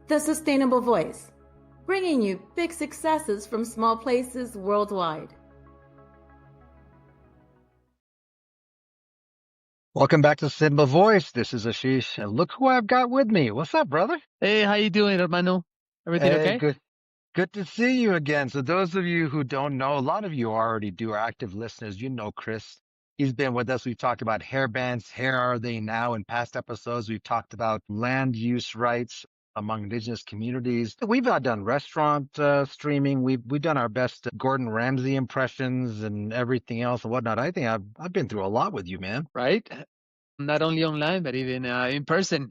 The Sustainable Voice, bringing you big successes from small places worldwide. Welcome back to Simba Voice. This is Ashish, and look who I've got with me. What's up, brother? Hey, how you doing, hermano? Everything Hey, okay? good to see you again. So those of you who don't know, a lot of you already do, are active listeners. You know Chris. He's been with us. We've talked about hair bands. Here are they now? In past episodes, we've talked about land use rights among indigenous communities. We've done restaurant streaming. We've done our best Gordon Ramsay impressions and everything else and whatnot. I think I've been through a lot with you, man. Right? Not only online, but even in person.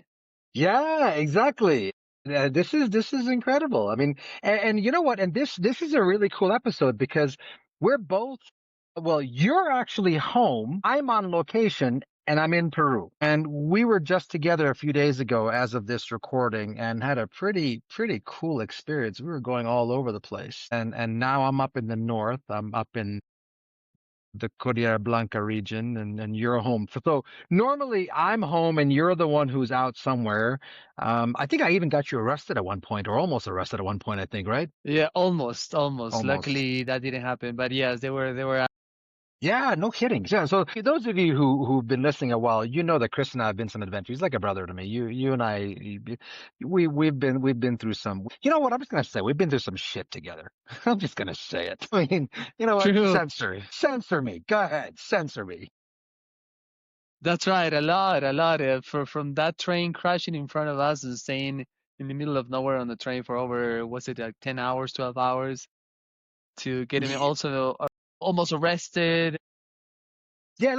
Yeah, exactly. This is incredible. I mean, and you know what? And this is a really cool episode because we're both, well, you're actually home. I'm on location and I'm in Peru. And we were just together a few days ago as of this recording and had a pretty cool experience. We were going all over the place. And now I'm up in the north. I'm up in the Cordillera Blanca region, and you're home. So normally I'm home and you're the one who's out somewhere. I think I even got you arrested at one point, or almost arrested at one point, I think, right? Yeah, almost, almost. Almost. Luckily, that didn't happen. But yes, they were. Yeah, no kidding. Yeah, so those of you who've been listening a while, you know that Chris and I have been some adventures. He's like a brother to me. You and I, we've been through some. You know what? I'm just gonna say we've been through some shit together. I'm just gonna say it. I mean, you know what? True. Censor me. Go ahead, censor me. That's right. A lot, a lot. From that train crashing in front of us and staying in the middle of nowhere on the train for over, was it like 10 hours, 12 hours, to getting also almost arrested. Yeah,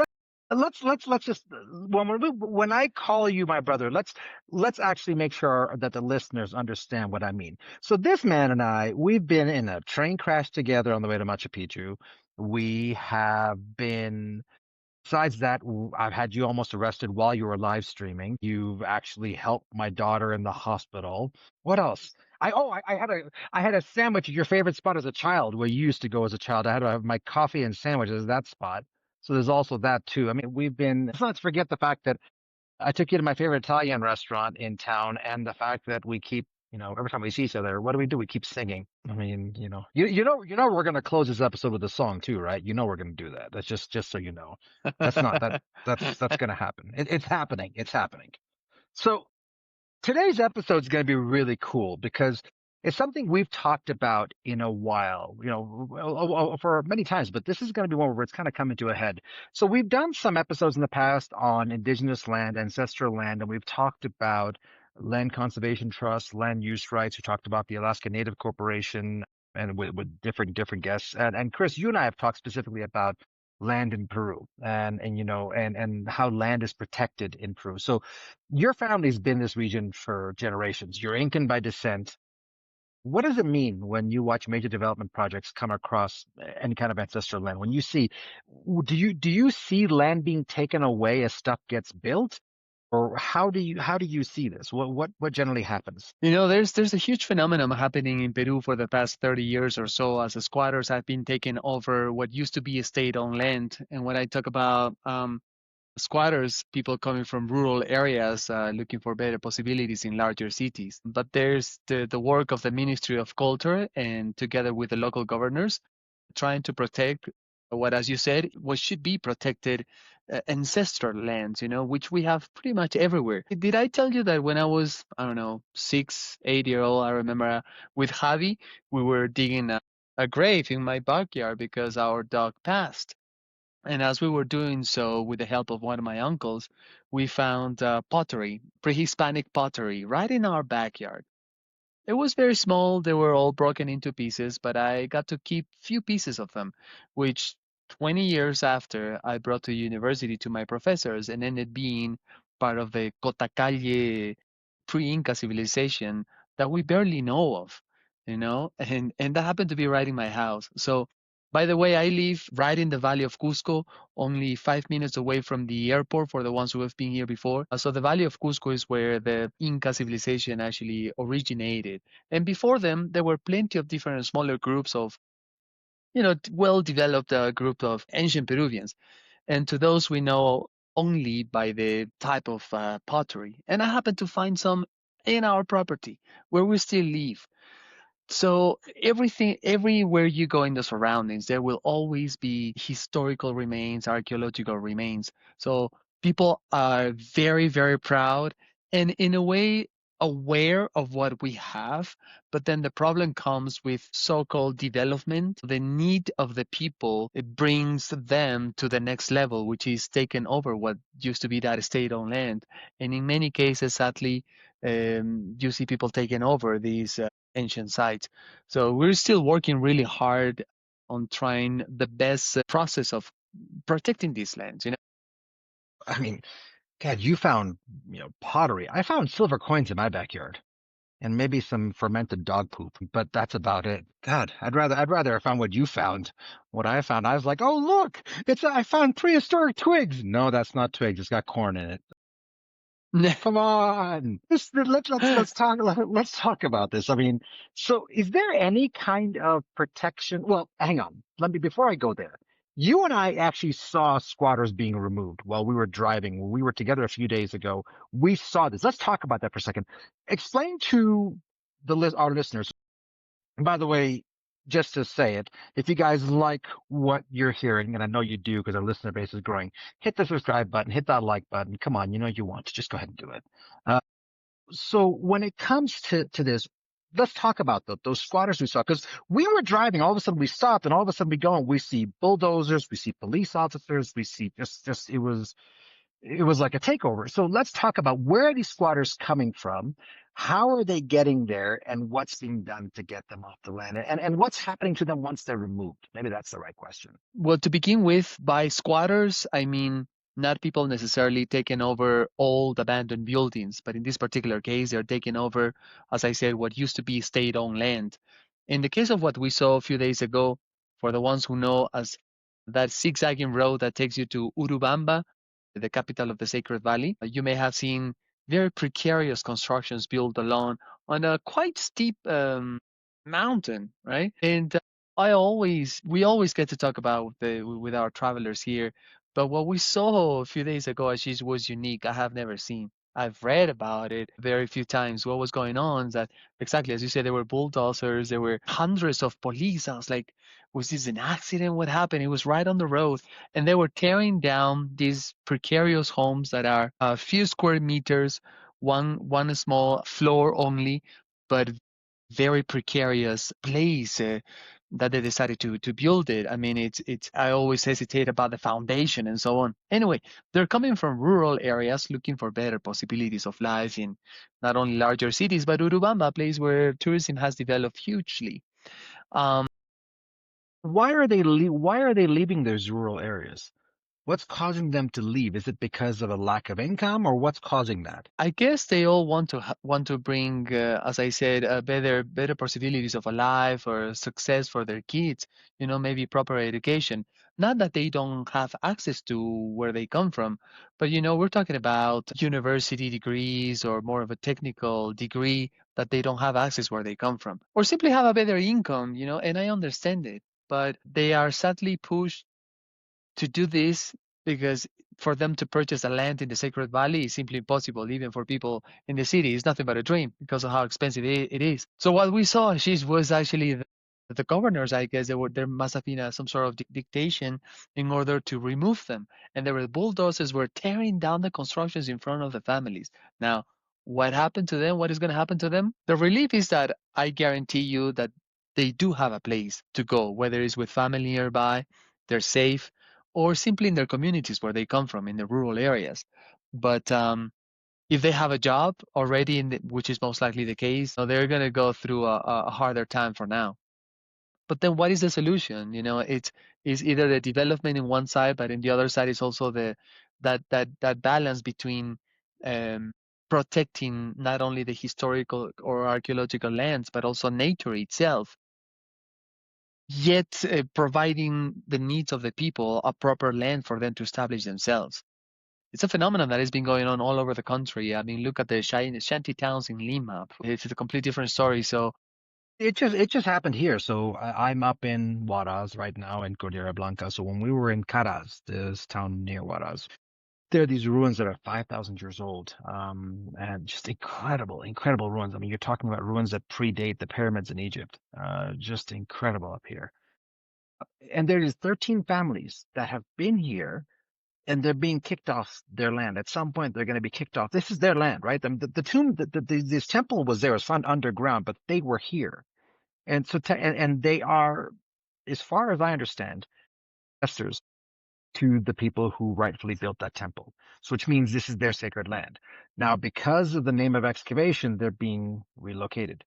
let's just when I call you my brother, let's actually make sure that the listeners understand what I mean. So this man and I, we've been in a train crash together on the way to Machu Picchu. We have been, besides that, I've had you almost arrested while you were live streaming. You've actually helped my daughter in the hospital. What else? I had a sandwich at your favorite spot as a child, where you used to go as a child. I had to have my coffee and sandwiches at that spot. So there's also that too. I mean, let's not forget the fact that I took you to my favorite Italian restaurant in town, and the fact that we keep, every time we see each other, what do? We keep singing. I mean, you know, we're gonna close this episode with a song too, right? You know, we're gonna do that. That's just so you know. That's not that that's gonna happen. It's happening. It's happening. So today's episode is going to be really cool because it's something we've talked about in a while, for many times, but this is going to be one where it's kind of coming to a head. So we've done some episodes in the past on indigenous land, ancestral land, and we've talked about land conservation trusts, land use rights. We talked about the Alaska Native Corporation and with different guests. And Chris, you and I have talked specifically about land in Peru and how land is protected in Peru. So your family's been in this region for generations. You're Incan by descent. What does it mean when you watch major development projects come across any kind of ancestral land? When you see, do you see land being taken away as stuff gets built, or how do you see this? What generally happens? There's a huge phenomenon happening in Peru for the past 30 years or so, as the squatters have been taking over what used to be a state-owned land. And when I talk about squatters, people coming from rural areas looking for better possibilities in larger cities. But there's the work of the Ministry of Culture, and together with the local governors, trying to protect what, as you said, what should be protected ancestral lands, which we have pretty much everywhere. Did I tell you that when I was, I don't know, 6, 8 year old, I remember with Javi, we were digging a grave in my backyard because our dog passed. And as we were doing so, with the help of one of my uncles, we found pottery, pre-Hispanic pottery, right in our backyard. It was very small. They were all broken into pieces, but I got to keep few pieces of them, which 20 years after I brought to university to my professors and ended being part of the Cotacalle pre-Inca civilization that we barely know of, and that happened to be right in my house. So, by the way, I live right in the Valley of Cusco, only 5 minutes away from the airport for the ones who have been here before. So the Valley of Cusco is where the Inca civilization actually originated. And before them, there were plenty of different smaller groups of, well-developed group of ancient Peruvians. And to those we know only by the type of pottery. And I happened to find some in our property where we still live. So everything, everywhere you go in the surroundings, there will always be historical remains, archaeological remains. So people are very, very proud and in a way aware of what we have. But then the problem comes with so-called development. The need of the people, it brings them to the next level, which is taking over what used to be that state-owned land. And in many cases, sadly, you see people taking over these ancient sites. So we're still working really hard on trying the best process of protecting these lands. I mean, God, you found, pottery. I found silver coins in my backyard and maybe some fermented dog poop, but that's about it. God, I'd rather have found what you found. What I found, I was like, oh, look, I found prehistoric twigs. No, that's not twigs. It's got corn in it. Come on. Let's talk about this. I mean, so is there any kind of protection? Well, hang on. Before I go there. You and I actually saw squatters being removed while we were driving. When we were together a few days ago, we saw this. Let's talk about that for a second. Explain to our listeners. And by the way, just to say it, if you guys like what you're hearing, and I know you do because our listener base is growing, hit the subscribe button, hit that like button. Come on, you know you want to. Just go ahead and do it. Uh, so when it comes to this, let's talk about those squatters we saw because we were driving. All of a sudden we stopped, and all of a sudden we go and we see bulldozers, we see police officers, we see just it was like a takeover. So let's talk about where are these squatters coming from? How are they getting there and what's being done to get them off the land and what's happening to them once they're removed? Maybe that's the right question. Well, to begin with, by squatters, I mean not people necessarily taking over old abandoned buildings, but in this particular case, they're taking over, as I said, what used to be state-owned land. In the case of what we saw a few days ago, for the ones who know as that zigzagging road that takes you to Urubamba, the capital of the Sacred Valley, you may have seen very precarious constructions built along on a quite steep mountain, right? And we always get to talk about with our travelers here, but what we saw a few days ago, Ashish, was unique. I have never seen. I've read about it very few times. What was going on is that exactly as you said, there were bulldozers, there were hundreds of police. I was like, was this an accident? What happened? It was right on the road, and they were tearing down these precarious homes that are a few square meters, one small floor only, but very precarious place that they decided to build it. I mean, it's I always hesitate about the foundation and so on. Anyway, they're coming from rural areas looking for better possibilities of life in not only larger cities, but Urubamba, a place where tourism has developed hugely. Um, Why are they leaving those rural areas? What's causing them to leave? Is it because of a lack of income or what's causing that? I guess they all want to bring, as I said, better possibilities of a life or success for their kids. Maybe proper education. Not that they don't have access to where they come from, but we're talking about university degrees or more of a technical degree that they don't have access where they come from, or simply have a better income. And I understand it, but they are sadly pushed to do this because for them to purchase a land in the Sacred Valley is simply impossible, even for people in the city. It's nothing but a dream because of how expensive it is. So what we saw, Ashish, was actually the governors, I guess, there must have been some sort of dictation in order to remove them. And there were bulldozers were tearing down the constructions in front of the families. Now, what happened to them? What is going to happen to them? The relief is that I guarantee you that they do have a place to go, whether it's with family nearby, they're safe, or simply in their communities where they come from, in the rural areas. But if they have a job already, which is most likely the case, they're going to go through a harder time for now. But then what is the solution? It's either the development in one side, but in the other side is also that balance between um, protecting not only the historical or archaeological lands, but also nature itself, yet providing the needs of the people a proper land for them to establish themselves. It's a phenomenon that has been going on all over the country. I mean, look at the shanty towns in Lima. It's a completely different story. So, It just happened here. So I'm up in Huaraz right now in Cordillera Blanca. So when we were in Caraz, this town near Huaraz, There are these ruins that are 5,000 years old, and just incredible, incredible ruins. I mean, you're talking about ruins that predate the pyramids in Egypt. Just incredible up here. And there is 13 families that have been here, and they're being kicked off their land. At some point, they're going to be kicked off. This is their land, right? The tomb, this temple was there, it was found underground, but they were here. And so, and they are, as far as I understand, ancestors to the people who rightfully built that temple. So, which means this is their sacred land. Now, because of the name of excavation, they're being relocated.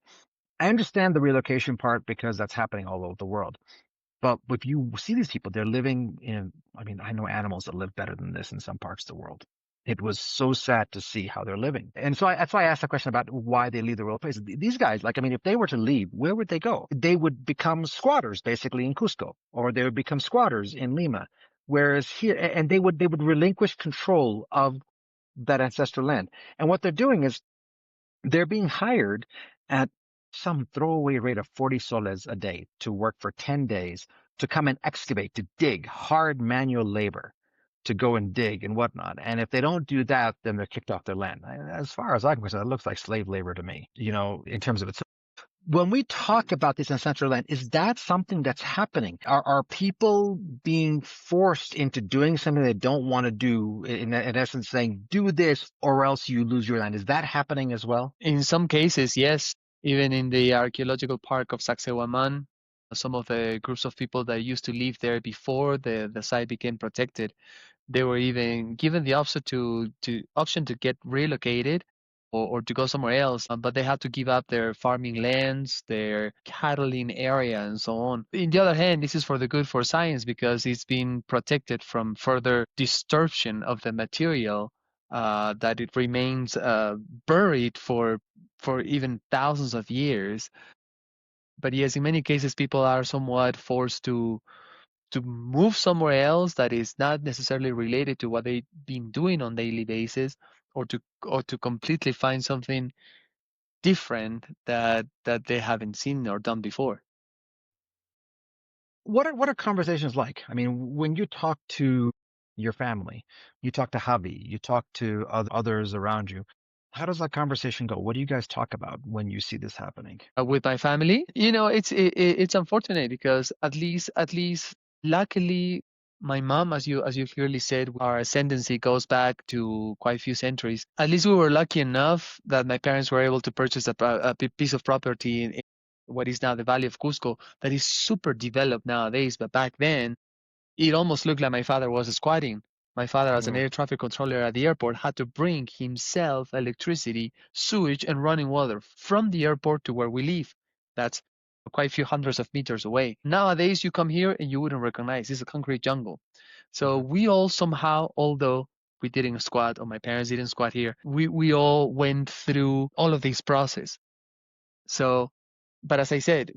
I understand the relocation part because that's happening all over the world. But if you see these people, they're living in, I mean, I know animals that live better than this in some parts of the world. It was so sad to see how they're living. And so that's why I asked the question about why they leave the real place. These guys, like, I mean, if they were to leave, where would they go? They would become squatters basically in Cusco, or they would become squatters in Lima. Whereas here, and they would relinquish control of that ancestral land. And what they're doing is they're being hired at some throwaway rate of 40 soles a day to work for 10 days to come and excavate, to dig, hard manual labor, to go and dig and whatnot. And if they don't do that, then they're kicked off their land. As far as I'm concerned, it looks like slave labor to me, you know, in terms of it. So when we talk about this ancestral land, is that something that's happening? Are people being forced into doing something they don't want to do, in essence saying, do this or else you lose your land? Is that happening as well? In some cases, yes. Even in the archaeological park of Sacsayhuaman, some of the groups of people that used to live there before the site became protected, they were even given the option to get relocated or to go somewhere else, but they had to give up their farming lands, their cattling area, and so on. On the other hand, this is for the good for science because it's been protected from further distortion of the material, that it remains buried for even thousands of years. But yes, in many cases, people are somewhat forced to move somewhere else that is not necessarily related to what they've been doing on daily basis, or to completely find something different that they haven't seen or done before. What are conversations like? I mean, when you talk to your family, you talk to Javi, you talk to others around you, how does that conversation go? What do you guys talk about when you see this happening? With my family, it's unfortunate because at least luckily my mom, as you clearly said, our ascendancy goes back to quite a few centuries. At least we were lucky enough that my parents were able to purchase a piece of property in what is now the Valley of Cusco that is super developed nowadays. But back then, it almost looked like my father was squatting. My father, as an air traffic controller at the airport, had to bring himself electricity, sewage, and running water from the airport to where we live. That's quite a few hundreds of meters away. Nowadays, you come here and you wouldn't recognize. It's a concrete jungle. So we all somehow, although we didn't squat, or my parents didn't squat here, we all went through all of this process. So, but as I said,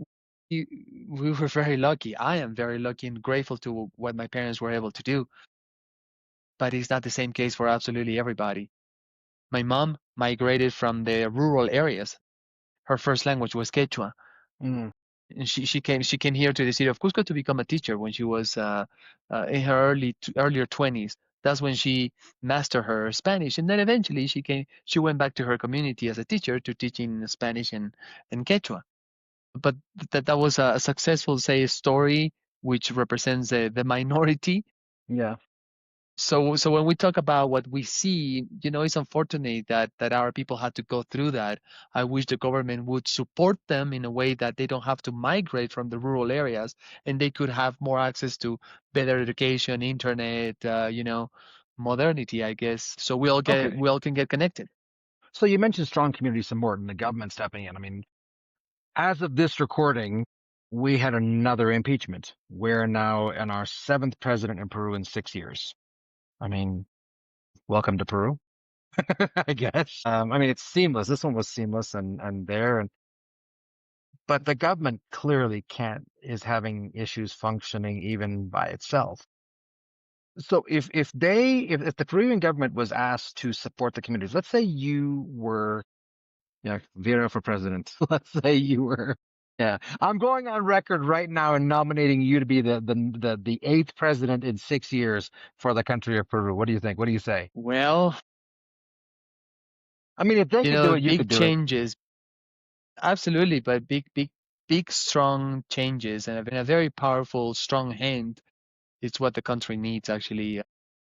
we were very lucky. I am very lucky and grateful to what my parents were able to do. But it's not the same case for absolutely everybody. My mom migrated from the rural areas. Her first language was Quechua. Mm. And she came here to the city of Cusco to become a teacher when she was in her earlier 20s. That's when she mastered her Spanish, and then eventually she went back to her community as a teacher to teaching Spanish and Quechua. But that was a successful, say, story which represents the minority. Yeah. So when we talk about what we see, it's unfortunate that our people had to go through that. I wish the government would support them in a way that they don't have to migrate from the rural areas, and they could have more access to better education, internet, modernity, I guess. So we all can get connected. So you mentioned strong community support and the government stepping in. I mean, as of this recording, we had another impeachment. We're now in our 7th president in Peru in 6 years. I mean, welcome to Peru, I guess. I mean, it's seamless. This one was seamless but the government clearly is having issues functioning even by itself. So if the Peruvian government was asked to support the communities, let's say you were, Vera for president. Let's say you were Yeah, I'm going on record right now and nominating you to be the eighth president in 6 years for the country of Peru. What do you think? What do you say? Well, I mean, if they could do it, you big could do it. changes, absolutely, but big, strong changes and a very powerful, strong hand is what the country needs, actually,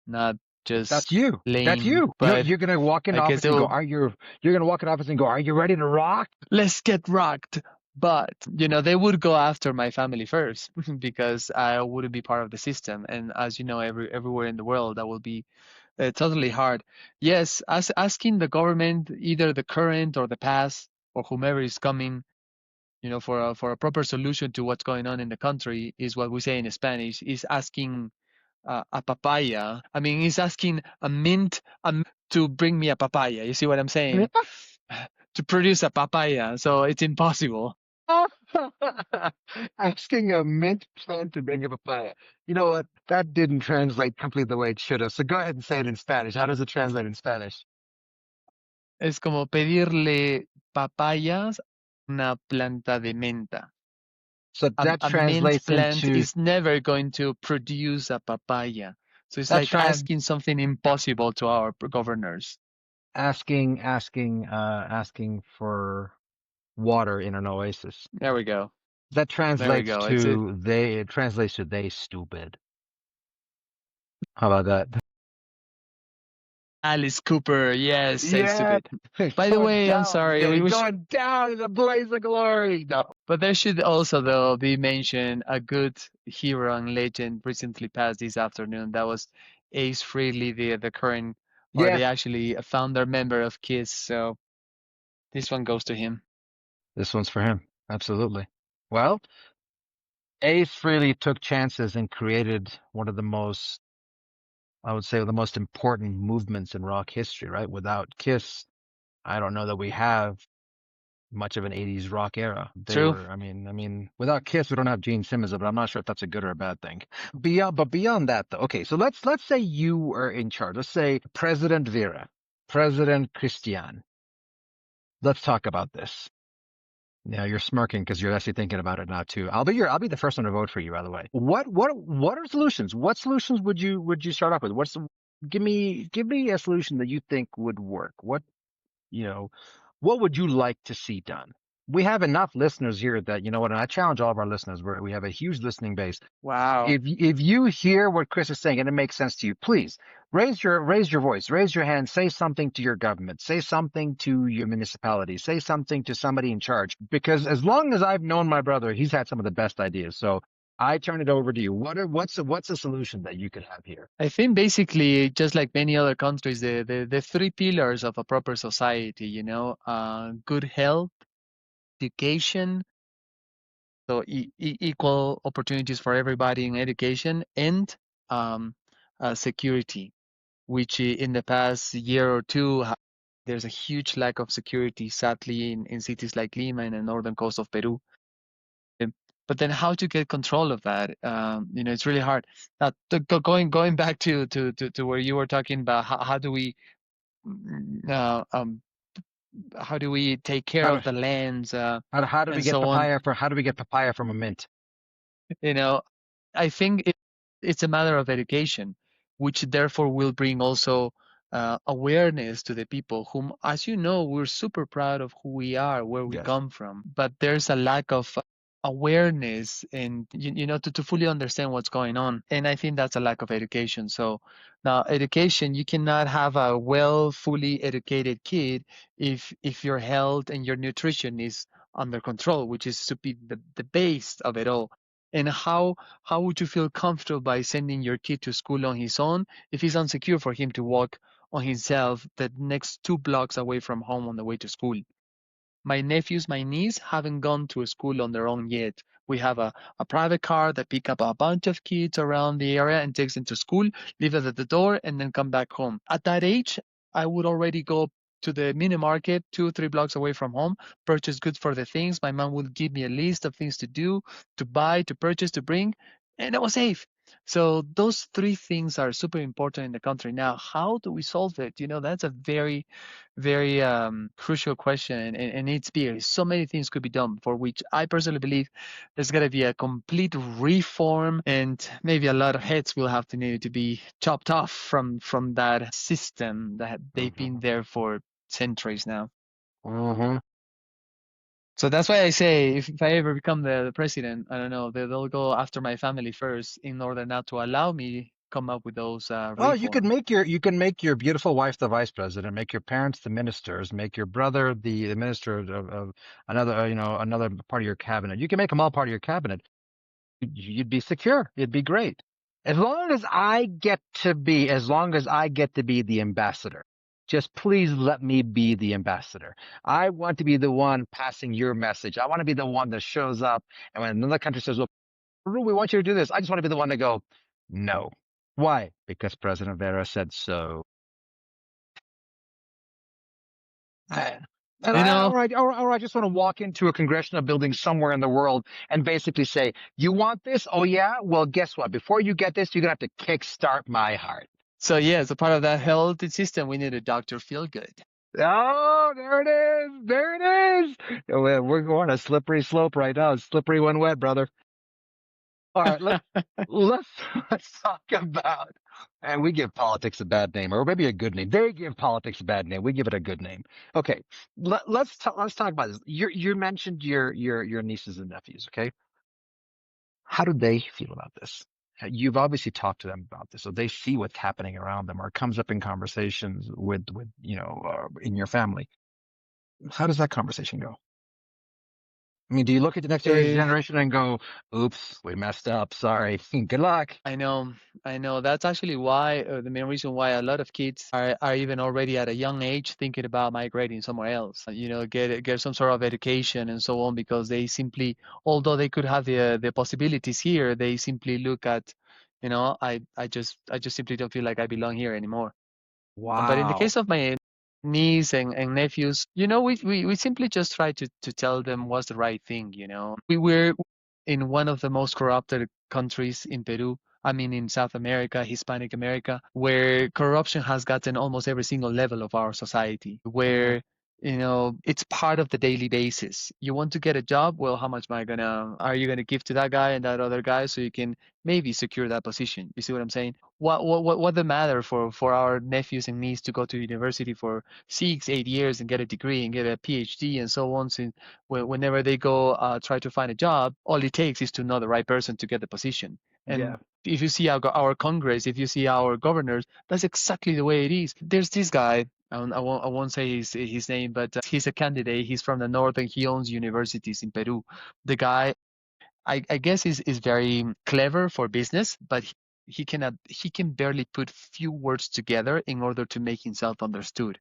not just That's you. That's blame, you. but You're gonna walk in I guess office and go, "Are you?" You're gonna walk in office and go, "Are you ready to rock?" let's get rocked. But, they would go after my family first because I wouldn't be part of the system. And as you know, everywhere in the world, that will be totally hard. Yes, asking the government, either the current or the past or whomever is coming, for a proper solution to what's going on in the country is what we say in Spanish, is asking a papaya. I mean, he's asking a mint to bring me a papaya. You see what I'm saying? To produce a papaya. So it's impossible. Asking a mint plant to bring a papaya. You know what? That didn't translate completely the way it should have. So go ahead and say it in Spanish. How does it translate in Spanish? Es como pedirle papayas a una planta de menta. So that A mint translates plant into is never going to produce a papaya. So it's that like trans asking something impossible to our governors. asking for water in an oasis. There we go. That There we translates go. to they. It translates to they stupid. How about that? Alice Cooper. Yes, say Yeah, stupid. By the going way, I'm down, sorry. yeah, We wish, going down in a blaze of glory. No. but there should also, though, be mentioned a good hero and legend recently passed this afternoon. That was Ace Frehley, the current, or Yeah, the actually a founder member of KISS. So this one goes to him. this one's for him. Absolutely. Well, Ace really took chances and created one of the most, I would say, the most important movements in rock history, right? Without Kiss, I don't know that we have much of an 80s rock era. They True. were, I mean, without Kiss, we don't have Gene Simmons, but I'm not sure if that's a good or a bad thing. Beyond that though, okay, so let's say you are in charge. Let's say President Vera, President Cristian. Let's talk about this. Yeah, you're smirking because you're actually thinking about it now too. I'll be the first one to vote for you, by the way. What are solutions? What solutions would you start off with? Give me a solution that you think would work. You know, what would you like to see done? We have enough listeners here that, you know what, and I challenge all of our listeners, we have a huge listening base. Wow. If you hear what Chris is saying and it makes sense to you, please raise your voice, raise your hand, say something to your government, say something to your municipality, say something to somebody in charge. Because as long as I've known my brother, he's had some of the best ideas. So I turn it over to you. What's a solution that you could have here? I think basically, just like many other countries, the three pillars of a proper society, good health, education, so equal opportunities for everybody in education, and um, security, which in the past year or two, there's a huge lack of security, sadly, in cities like Lima and the northern coast of Peru. Um, But then how to get control of that? It's really hard. Now, going back to where you were talking about how do we mm, uh, um, how do we take care How of do the lands how do we and get so on? papaya from a mint? You know, I think it's a matter of education, which therefore will bring also awareness to the people whom, as you know, we're super proud of who we are, where we Yes. come from. But there's a lack of awareness and, to fully understand what's going on. And I think that's a lack of education. So now education, you cannot have a fully educated kid if your health and your nutrition is under control, which is to be the base of it all. And how would you feel comfortable by sending your kid to school on his own if it's insecure for him to walk on himself the next 2 blocks away from home on the way to school? My nephews, my niece haven't gone to a school on their own yet. We have a private car that pick up a bunch of kids around the area and takes them to school, leave it at the door, and then come back home. At that age, I would already go to the mini market 2 or 3 blocks away from home, purchase goods for the things. My mom would give me a list of things to do, to buy, to purchase, to bring, and I was safe. So those three things are super important in the country. Now, how do we solve it? That's a very, very crucial question, and it's big. So many things could be done, for which I personally believe there's got to be a complete reform, and maybe a lot of heads will have to need to be chopped off from that system that they've been there for centuries now. Mm-hmm. So that's why I say if I ever become the president, I don't know, they'll go after my family first in order not to allow me come up with those Well, you can reforms. make your beautiful wife the vice president, make your parents the ministers, make your brother the minister of another another part of your cabinet. You can make them all part of your cabinet. You'd be secure. It'd be great. As long as I get to be the ambassador. Just please let me be the ambassador. I want to be the one passing your message. I want to be the one that shows up. And when another country says, well, Peru, we want you to do this, I just want to be the one to go, no. Why? Because President Vera said so. I- You know, or I just want to walk into a congressional building somewhere in the world and basically say, you want this? Oh, yeah? Well, guess what? Before you get this, you're going to have to kickstart my heart. so yeah, as a part of that health system, we need a Dr. Feelgood. Oh, there it is. There it is. We're going a slippery slope right now. It's slippery when wet, brother. All right, let's let's talk about, and we give politics a bad name, or maybe a good name. They give politics a bad name. We give it a good name. Okay, let's talk about this. You mentioned your nieces and nephews. Okay, how do they feel about this? You've obviously talked to them about this, so they see what's happening around them, or it comes up in conversations with in your family. How does that conversation go? I mean, do you look at the next Eh, generation and go, "Oops, we messed up. Sorry. Good luck." I know, I know. That's actually why the main reason why a lot of kids are even already at a young age thinking about migrating somewhere else. Get some sort of education and so on, because they simply, although they could have the possibilities here, they simply look at, I just simply don't feel like I belong here anymore. But in the Wow. case of my niece and nephews, we simply just try to tell them what's the right thing. We were in one of the most corrupted countries in Peru. I mean, in South America, Hispanic America, where corruption has gotten almost every single level of our society, Hmm. where it's part of the daily basis. You want to get a job? Well, how much are you gonna give to that guy and that other guy so you can maybe secure that position? You see what I'm saying? What the matter for our nephews and nieces to go to university for 6, 8 years and get a degree and get a PhD and so on? So whenever they go try to find a job, all it takes is to know the right person to get the position. Yeah. And if you see our Congress, if you see our governors, that's exactly the way it is. There's this guy. I won't say his name, but he's a candidate. He's from the north and he owns universities in Peru. The guy, I guess, is very clever for business, but he can barely put few words together in order to make himself understood.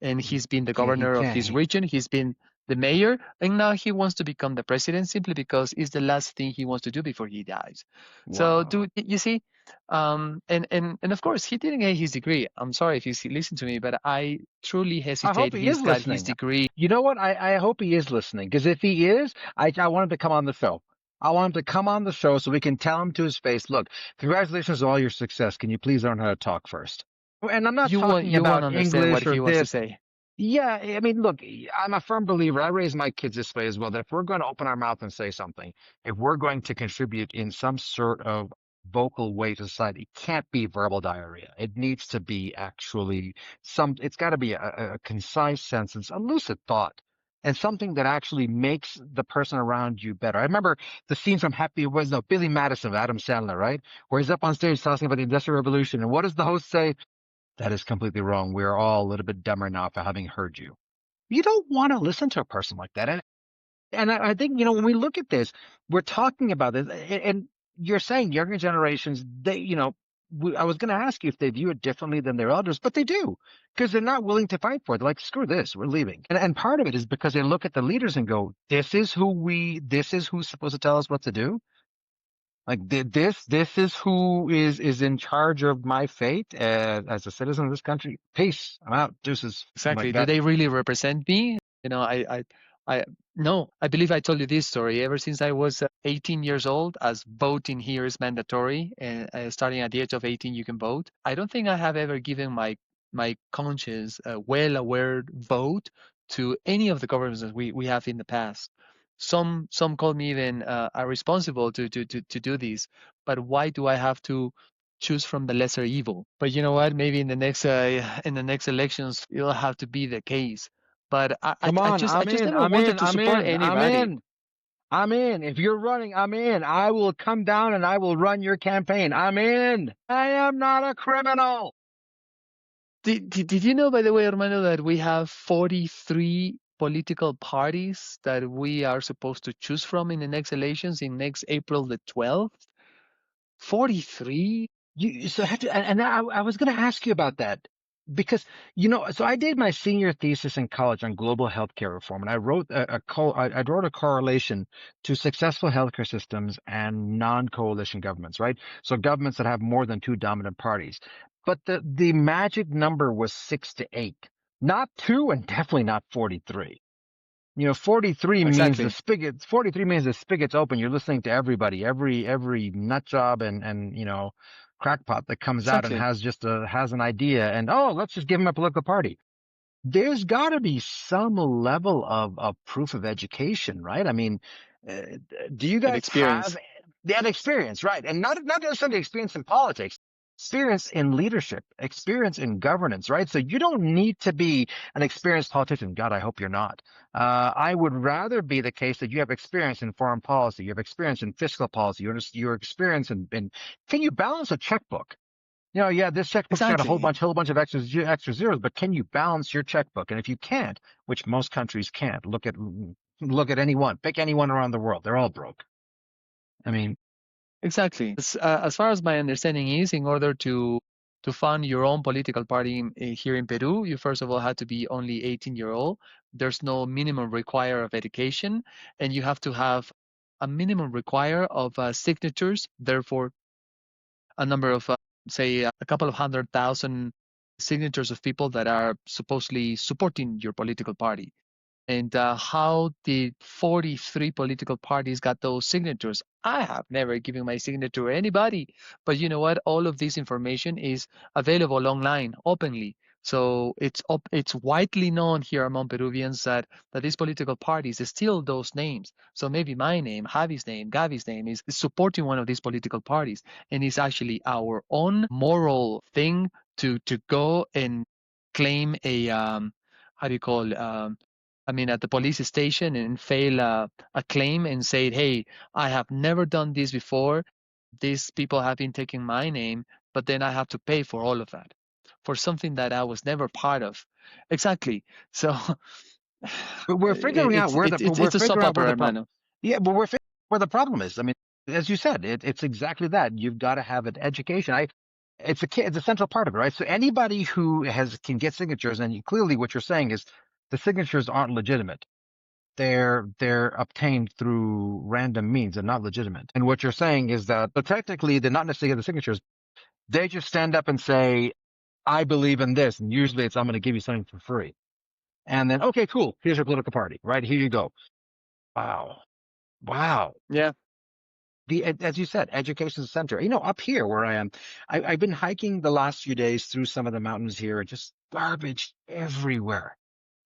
And He he's been the can't. He governor of can't. his region. He's been the mayor, and now he wants to become the president simply because it's the last thing he wants to do before he dies. So, Wow. you see, and of course, he didn't get his degree. I'm sorry if you listen to me, but I truly I hope hesitate. he is He's got his listening. degree. You know what? I hope he is listening because if he is, I want him to come on the show. I want him to come on the show so we can tell him to his face, look, congratulations on all your success. Can you please learn how to talk first? And I'm not talking You won't about understand what English or he wants to this. say. Yeah, I mean, look, I'm a firm believer. I raise my kids this way as well, that if we're going to open our mouth and say something, if we're going to contribute in some sort of vocal way to society, it can't be verbal diarrhea. It needs to be actually it's got to be a concise sentence, a lucid thought, and something that actually makes the person around you better. I remember the scene from Happy was no Billy Madison with Adam Sandler, right? Where he's up on stage talking about the Industrial Revolution. And what does the host say? That is completely wrong. We're all a little bit dumber now for having heard you. You don't want to listen to a person like that. And I think, when we look at this, we're talking about this, and you're saying younger generations, I was going to ask you if they view it differently than their elders, but they do, because they're not willing to fight for it. They're like, screw this, we're leaving. And part of it is because they look at the leaders and go, this is who's supposed to tell us what to do. Like this is who is in charge of my fate as a citizen of this country. Peace. I'm out. Deuces. Like Exactly. Do that. they really represent me? I I believe I told you this story. Ever since I was 18 years old, as voting here is mandatory, and starting at the age of 18, you can vote. I don't think I have ever given my conscience a well-aware vote to any of the governments that we have in the past. Some call me even irresponsible to do this. But why do I have to choose from the lesser evil? But you know what? Maybe in the next elections, it'll have to be the case. But Come on, I I'm just in, never I'm wanted in, to I'm support in, I'm anybody. in, I'm in. If you're running, I'm in. I will come down and I will run your campaign. I'm in. I am not a criminal. Did you know, by the way, Hermano, that we have 43 political parties that we are supposed to choose from in the next elections in next April the 12th? 43? You so have to, and I was going to ask you about that because so I did my senior thesis in college on global healthcare reform, and I wrote I wrote a correlation to successful healthcare systems and non-coalition governments, right? So governments that have more than two dominant parties, but the magic number was 6 to 8, not 2, and definitely not 43. 43 means Exactly. 43 means the spigot's open. You're listening to everybody, every nut job and crackpot that comes out and Exactly. has an idea and, oh, let's just give them a political party. There's got to be some level of proof of education, right? I mean, uh, do you And guys have experience. that experience, right? And not necessarily experience in politics, experience in leadership, experience in governance, right? So you don't need to be an experienced politician. God, I hope you're not. I would rather be the case that you have experience in foreign policy, you have experience in fiscal policy, your experience in can you balance a checkbook? Yeah, this checkbook's got a Exactly. whole bunch of extra zeros, but can you balance your checkbook? And if you can't, which most countries can't, look at anyone, pick anyone around the world. They're all broke. I mean, Exactly. As far as my understanding is, in order to fund your own political party here in Peru, you first of all had to be only 18-year-old. There's no minimum require of education, and you have to have a minimum require of signatures. Therefore, a number of, say, a couple of 100,000 signatures of people that are supposedly supporting your political party. And how did 43 political parties got those signatures? I have never given my signature to anybody. But you know what? All of this information is available online openly. So it's widely known here among Peruvians that these political parties steal those names. So maybe my name, Javi's name, Gavi's name is supporting one of these political parties. And it's actually our own moral thing to go and claim a how do you call at the police station and fail a claim and say, hey, I have never done this before. These people have been taking my name, but then I have to pay for all of that for something that I was never part of. Exactly. So but we're figuring out it's a soap opera, where the problem. hermano. Yeah, but we're figuring out where the problem is. I mean, as you said, it's exactly that. You've got to have an education. It's a central part of it, right? So anybody who can get signatures, and clearly what you're saying is the signatures aren't legitimate. They're obtained through random means and not legitimate. And what you're saying is that, but technically they're not necessarily the signatures. They just stand up and say, I believe in this. And usually it's, I'm going to give you something for free. And then, okay, cool. Here's your political party, right? Here you go. Wow. Wow. Yeah. As you said, education center. Up here where I am, I've been hiking the last few days through some of the mountains here, just garbage everywhere.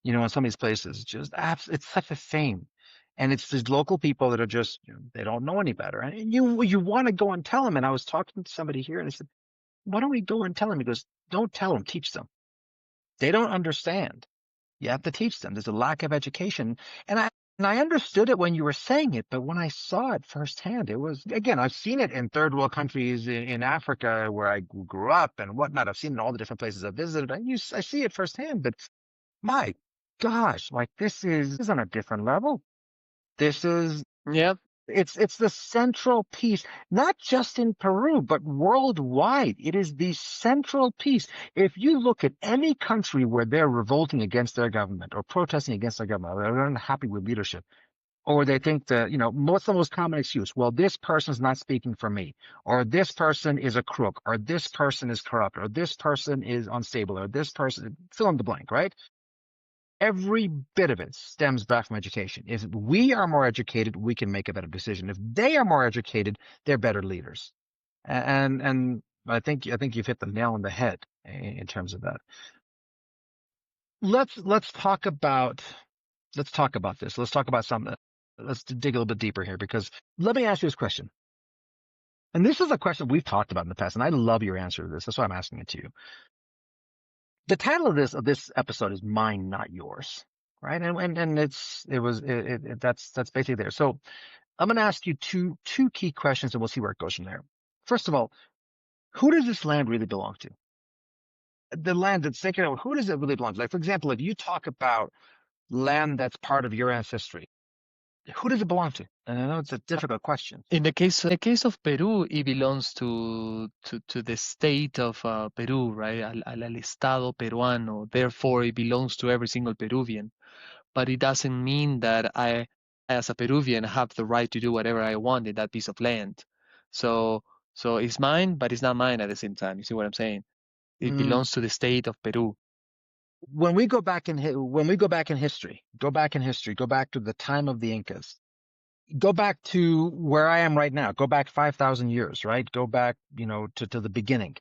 In some of these places, it's such a shame. And it's these local people that are just, they don't know any better. And you want to go and tell them. And I was talking to somebody here and I said, why don't we go and tell them? He goes, don't tell them, teach them. They don't understand. You have to teach them. There's a lack of education. And I understood it when you were saying it, but when I saw it firsthand, it was, again, I've seen it in third world countries in Africa where I grew up and whatnot. I've seen it in all the different places I've visited. I see it firsthand, but my gosh, like this is on a different level. This is, Yeah. it's the central piece, not just in Peru, but worldwide. It is the central piece. If you look at any country where they're revolting against their government or protesting against their government, or they're unhappy with leadership, or they think that, what's the most common excuse? Well, this person's not speaking for me, or this person is a crook, or this person is corrupt, or this person is unstable, or this person, fill in the blank, right? Every bit of it stems back from education. If we are more educated, we can make a better decision. If they are more educated, they're better leaders. And I think you've hit the nail on the head in terms of that. Let's talk about this. Let's talk about something. Let's dig a little bit deeper here, because let me ask you this question. And this is a question we've talked about in the past, and I love your answer to this. That's why I'm asking it to you. The title of this episode is Mine, Not Yours, right? And that's basically there. So I'm going to ask you two key questions, and we'll see where it goes from there. First of all, who does this land really belong to? The land that's taken over, who does it really belong to? Like, for example, if you talk about land that's part of your ancestry, who does it belong to? And I know it's a difficult question. In the case of Peru, it belongs to the state of Peru, right? Al Estado peruano. Therefore, it belongs to every single Peruvian. But it doesn't mean that I, as a Peruvian, have the right to do whatever I want in that piece of land. So it's mine, but it's not mine at the same time. You see what I'm saying? It belongs to the state of Peru. When we go back in history, go back to the time of the Incas, go back to where I am right now, go back 5,000 years, right? Go back, to the beginning.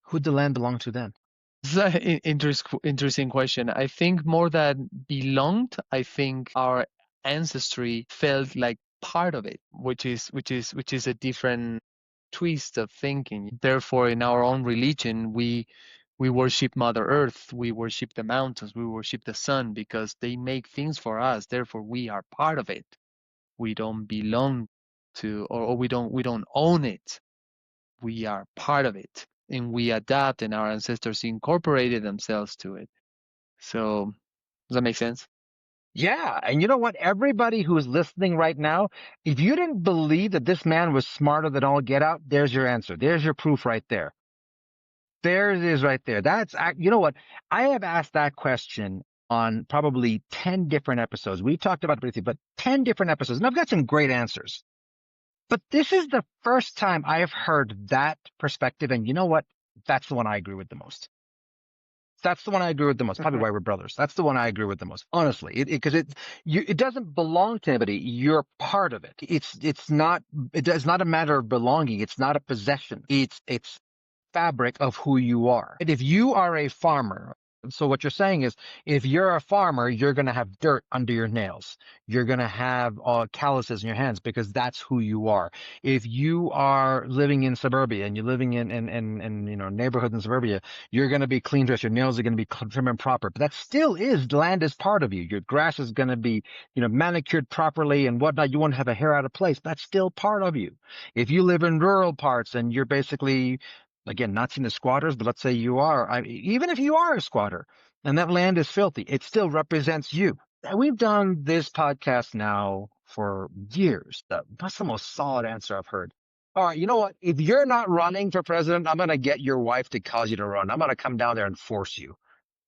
Who'd the land belong to then? This is an interesting question. I think more than belonged, I think our ancestry felt like part of it, which is a different twist of thinking. Therefore, in our own religion, we worship Mother Earth, we worship the mountains, we worship the sun, because they make things for us. Therefore, we are part of it. We don't belong to, or we don't own it. We are part of it, and we adapt, and our ancestors incorporated themselves to it. So, does that make sense? Yeah, and you know what? Everybody who is listening right now, if you didn't believe that this man was smarter than all get out, there's your answer. There's your proof right there. There it is right there. You know what? I have asked that question on probably 10 different episodes. We talked about it briefly, but 10 different episodes, and I've got some great answers. But this is the first time I have heard that perspective, and you know what? That's the one I agree with the most. Probably why we're brothers. That's the one I agree with the most, honestly. Because it doesn't belong to anybody. You're part of it. It's not a matter of belonging. It's not a possession. It's fabric of who you are. And if you are a farmer, so what you're saying is, if you're a farmer, you're going to have dirt under your nails. You're going to have calluses in your hands, because that's who you are. If you are living in suburbia and you're living in neighborhoods in suburbia, you're going to be clean dressed. Your nails are going to be trim and proper. But that still is, land is part of you. Your grass is going to be, manicured properly and whatnot. You won't have a hair out of place. That's still part of you. If you live in rural parts and you're basically, again, not seeing the squatters, but let's say you are. Even if you are a squatter and that land is filthy, it still represents you. We've done this podcast now for years. That's the most solid answer I've heard. All right, you know what? If you're not running for president, I'm going to get your wife to cause you to run. I'm going to come down there and force you.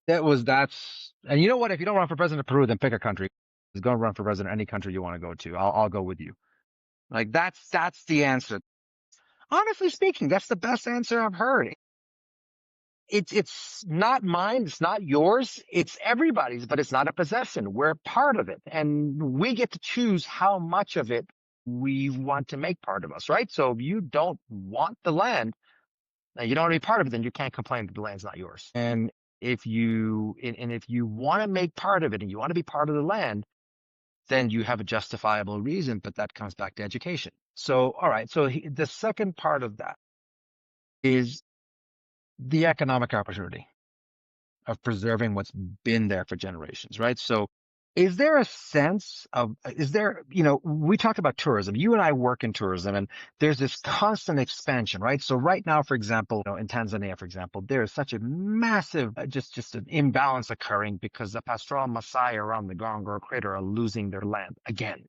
And you know what? If you don't run for president of Peru, then pick a country. Just go and run for president of any country you want to go to. I'll go with you. Like that's the answer. Honestly speaking, that's the best answer I've heard. It's not mine. It's not yours. It's everybody's, but it's not a possession. We're part of it, and we get to choose how much of it we want to make part of us, right? So if you don't want the land, you don't want to be part of it, then you can't complain that the land's not yours. And if you want to make part of it and you want to be part of the land, then you have a justifiable reason, but that comes back to education. So, all right. So the second part of that is the economic opportunity of preserving what's been there for generations, right? So is there a sense of, we talked about tourism. You and I work in tourism, and there's this constant expansion, right? So right now, for example, in Tanzania, for example, there is such a massive, just an imbalance occurring because the pastoral Maasai around the Ngorongoro Crater are losing their land again.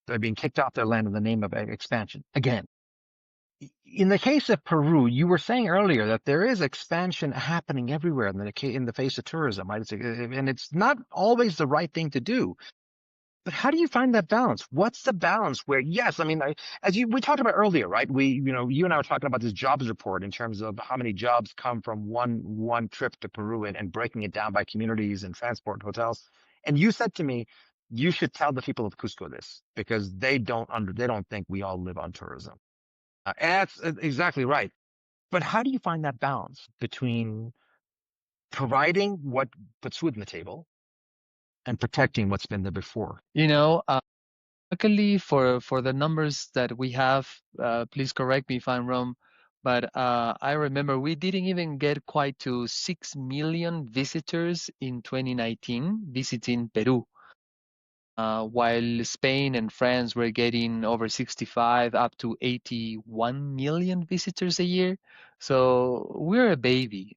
They're being kicked off their land in the name of expansion again. In the case of Peru, you were saying earlier that there is expansion happening everywhere in the face of tourism, right? And it's not always the right thing to do. But how do you find that balance? What's the balance where, yes, I mean, we talked about earlier, right? You and I were talking about this jobs report in terms of how many jobs come from one trip to Peru and breaking it down by communities and transport and hotels. And you said to me, you should tell the people of Cusco this because they don't think we all live on tourism. And that's exactly right. But how do you find that balance between providing what puts food on the table and protecting what's been there before? Luckily for the numbers that we have, please correct me if I'm wrong, but I remember we didn't even get quite to 6 million visitors in 2019 visiting Peru, while Spain and France were getting over 65 up to 81 million visitors a year. So we're a baby.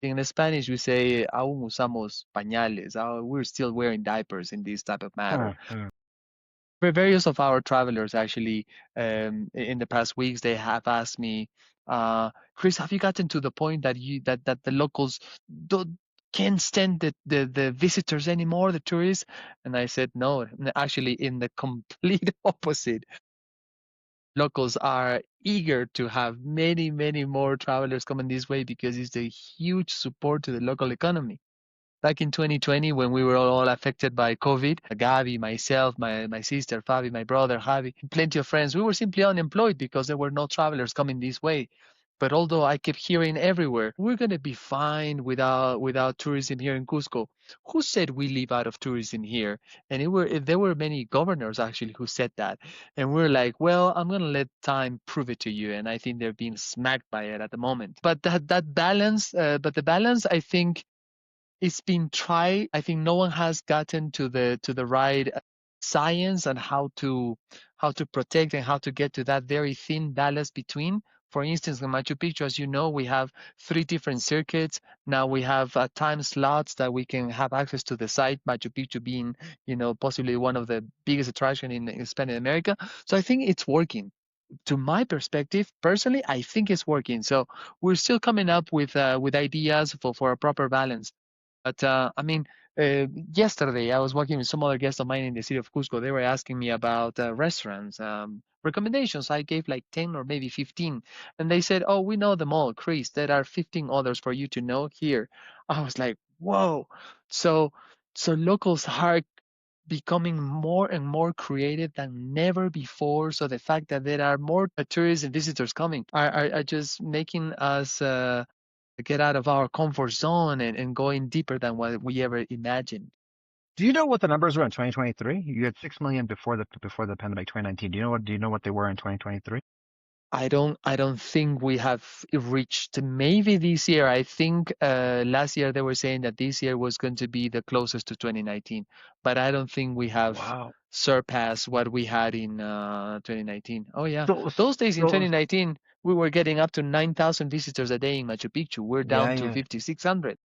In Spanish, we say, aún usamos pañales. We're still wearing diapers in this type of matter. Various of our travelers actually in the past weeks they have asked me, Chris, have you gotten to the point that the locals don't can't stand the visitors anymore, the tourists? And I said no, actually in the complete opposite. Locals are eager to have many more travelers coming this way because it's a huge support to the local economy. Back in 2020, when we were all affected by COVID, Gabi, myself, my sister, Fabi, my brother, Javi, plenty of friends, we were simply unemployed because there were no travelers coming this way. But although I kept hearing everywhere, we're going to be fine without tourism here in Cusco. Who said we live out of tourism here? And there were many governors actually who said that. And we're like, well, I'm going to let time prove it to you. And I think they're being smacked by it at the moment. But that balance, the balance, I think, it's been tried. I think no one has gotten to the right science and how to protect and how to get to that very thin balance between. For instance, in Machu Picchu, as you know, we have 3 different circuits. Now we have time slots that we can have access to the site. Machu Picchu being, possibly one of the biggest attraction in Spanish America. So I think it's working. To my perspective, personally, I think it's working. So we're still coming up with ideas for a proper balance. But I mean, yesterday I was working with some other guests of mine in the city of Cusco. They were asking me about restaurants recommendations. I gave like 10 or maybe 15, and they said, "Oh, we know them all, Chris. There are 15 others for you to know here." I was like, "Whoa!" So, locals are becoming more and more creative than never before. So the fact that there are more tourists and visitors coming are just making us get out of our comfort zone and going deeper than what we ever imagined. Do you know what the numbers were in 2023? You had 6 million before the pandemic, 2019. Do you know what they were in 2023? I don't think we have reached maybe this year. I think last year they were saying that this year was going to be the closest to 2019, but I don't think we have Wow. surpassed what we had in 2019. Oh yeah, So, those days in so 2019 we were getting up to 9,000 visitors a day in Machu Picchu. We're yeah, down to yeah. 5,600.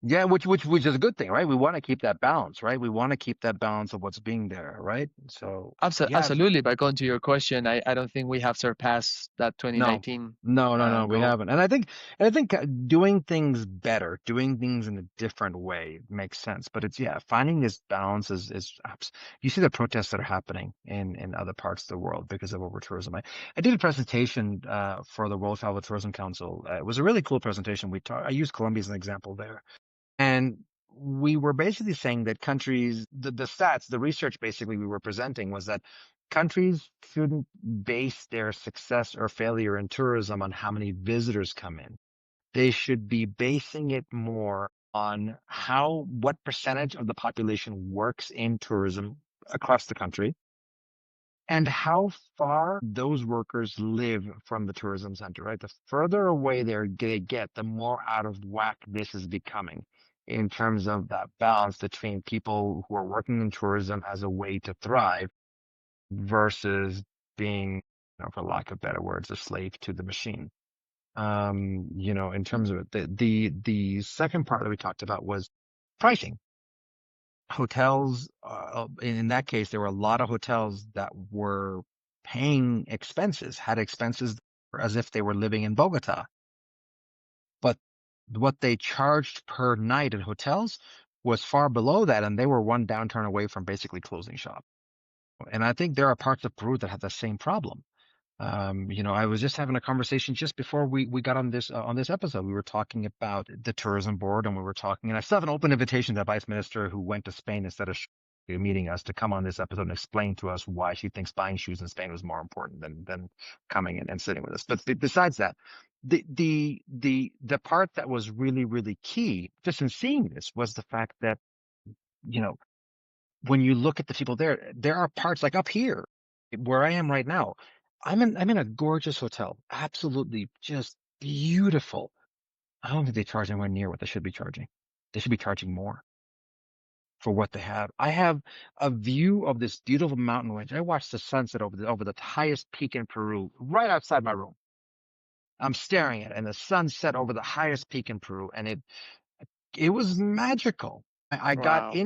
Yeah, which is a good thing, right? We want to keep that balance, right? We want to keep that balance of what's being there, right? So, yeah, Absolutely. But going to your question, I don't think we have surpassed that no, 2019 no, we goal. haven't. And I think doing things better, doing things in a different way makes sense. But it's, yeah, finding this balance you see the protests that are happening in other parts of the world because of over tourism. I did a presentation for the World Travel Tourism Council. It was a really cool presentation. I used Colombia as an example there. And we were basically saying that the stats, the research basically we were presenting was that countries shouldn't base their success or failure in tourism on how many visitors come in. They should be basing it more on what percentage of the population works in tourism across the country and how far those workers live from the tourism center, right? The further away they get, the more out of whack this is becoming in terms of that balance between people who are working in tourism as a way to thrive versus being, for lack of better words, a slave to the machine. In terms of it, the second part that we talked about was pricing. Hotels, in that case, there were a lot of hotels that were paying expenses, had expenses as if they were living in Bogota. But what they charged per night at hotels was far below that, and they were one downturn away from basically closing shop. And I think there are parts of Peru that have the same problem. I was just having a conversation just before we got on this episode. We were talking about the tourism board, and we were talking, and I still have an open invitation to the vice minister who went to Spain instead of meeting us to come on this episode and explain to us why she thinks buying shoes in Spain was more important than coming in and sitting with us. But besides that, the part that was really, really key just in seeing this was the fact that, you know, when you look at the people there are parts like up here where I am right now. I'm in a gorgeous hotel, absolutely just beautiful. I don't think they charge anywhere near what they should be charging. They should be charging more for what they have. I have a view of this beautiful mountain range. I watched the sunset over the highest peak in Peru, right outside my room. I'm staring at it, and the sun set over the highest peak in Peru, and it was magical. I got Wow.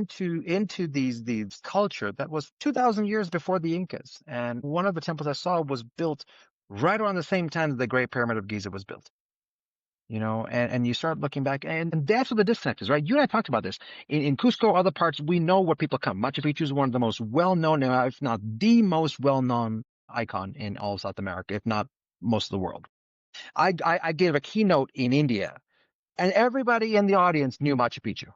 into these culture that was 2,000 years before the Incas, and one of the temples I saw was built right around the same time that the Great Pyramid of Giza was built. And you start looking back, and that's what the disconnect is, right? You and I talked about this. In Cusco, other parts, we know where people come. Machu Picchu is one of the most well-known, if not the most well-known icon in all of South America, if not most of the world. I gave a keynote in India, and everybody in the audience knew Machu Picchu.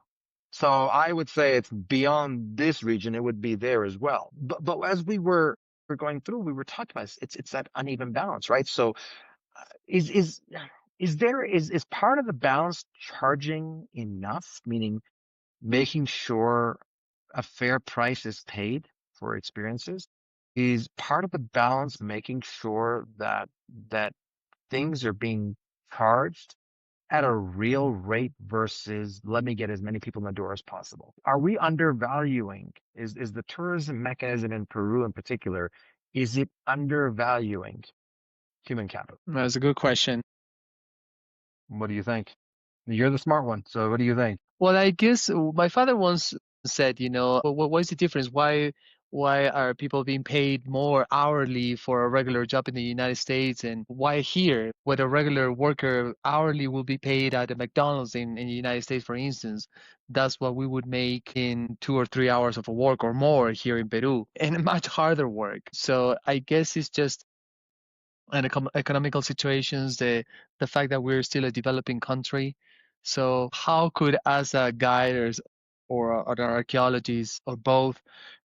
So I would say it's beyond this region. It would be there as well. But as we were going through, we were talking about it's that uneven balance, right? So is part of the balance charging enough, meaning making sure a fair price is paid for experiences? Is part of the balance making sure that things are being charged at a real rate versus let me get as many people in the door as possible? Are we undervaluing? Is the tourism mechanism in Peru in particular, is it undervaluing human capital? That's a good question. What do you think? You're the smart one, so what do you think? Well, I guess my father once said, what is the difference? Why are people being paid more hourly for a regular job in the United States, and why here, where a regular worker hourly will be paid at a McDonald's in the United States, for instance, that's what we would make in 2 or 3 hours of work or more here in Peru, and much harder work. So I guess it's just and economical situations, the fact that we're still a developing country. So how could, as a guide or an archaeologist or both,